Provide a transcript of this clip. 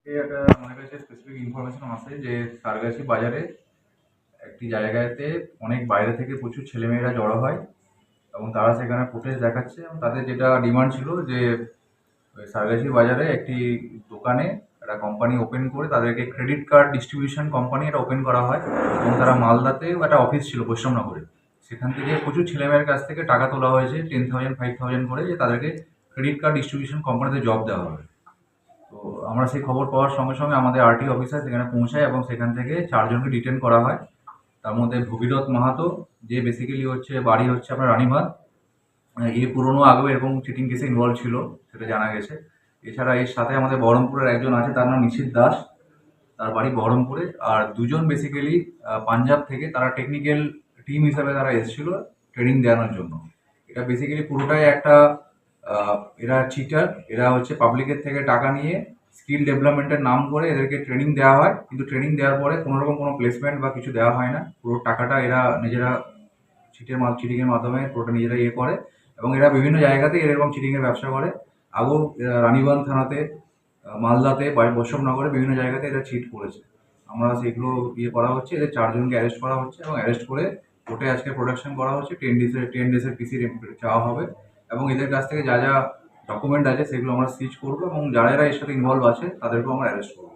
একটা আমার কাছে স্পেসিফিক ইনফরমেশন আছে যে সারগাছি বাজারে একটি জায়গাতে অনেক বাইরে থেকে প্রচুর ছেলেমেয়েরা জড়ো হয় এবং তারা সেখানে ফুটেজ দেখাচ্ছে এবং তাদের যেটা ডিমান্ড ছিল যে ওই সারগাছি বাজারে একটি দোকানে একটা কোম্পানি ওপেন করে তাদেরকে ক্রেডিট কার্ড ডিস্ট্রিবিউশন কোম্পানি এটা ওপেন করা হয় এবং তারা মালদাতে একটা অফিস ছিল বৈষ্ণবনগরে। সেখান থেকে প্রচুর ছেলেমেয়ের কাছ থেকে টাকা তোলা হয়েছে 10,000 5,000 করে, যে তাদেরকে ক্রেডিট কার্ড ডিস্ট্রিবিউশন কোম্পানিতে জব দেওয়া হবে। তো আমরা সেই খবর পাওয়ার সঙ্গে সঙ্গে আমাদের আরটি অফিসার সেখানে পৌঁছায় এবং সেখান থেকে চারজনকে ডিটেন করা হয়। তার মধ্যে ভগীরথ মাহাতো, যে বেসিক্যালি হচ্ছে বাড়ি হচ্ছে আপনার রানীবাঁধ। এ পুরনো আগেও এরকম চিটিং কেসে ইনভলভ ছিল, সেটা জানা গেছে। এছাড়া এর সাথে আমাদের বহরমপুরের একজন আছে, তার নাম নিশীথ দাস, তার বাড়ি বহরমপুরে। আর দুজন বেসিক্যালি পাঞ্জাব থেকে, তারা টেকনিক্যাল টিম হিসাবে তারা এসেছিল ট্রেনিং দেওয়ানোর জন্য। এটা বেসিক্যালি পুরোটাই একটা এরা চিটার। এরা হচ্ছে পাবলিকের থেকে টাকা নিয়ে স্কিল ডেভেলপমেন্টের নাম করে এদেরকে ট্রেনিং দেওয়া হয়, কিন্তু ট্রেনিং দেওয়ার পরে কোনো রকম কোনো প্লেসমেন্ট বা কিছু দেওয়া হয় না। পুরো টাকাটা এরা নিজেরা চিটিংয়ের মাধ্যমে পুরোটা নিজেরা ইয়ে করে এবং এরা বিভিন্ন জায়গাতে এরকম চিটিংয়ের ব্যবসা করে। আগেও রানীগঞ্জ থানাতে, মালদাতে, বৈষ্ণবনগরে বিভিন্ন জায়গাতে এরা চিট করেছে। আমরা সেগুলো ইয়ে করা হচ্ছে, এদের চারজনকে অ্যারেস্ট করা হচ্ছে এবং অ্যারেস্ট করে কোর্টে আজকে প্রোডাকশন করা হচ্ছে। 10 ডেজের পিসি চাওয়া হবে এবং এদের কাছ থেকে যা যা ডকুমেন্ট আছে সেগুলো আমরা সিজ করবো এবং যারা যারা এর সাথে ইনভলভ আছে তাদেরকেও আমরা অ্যারেস্ট করবো।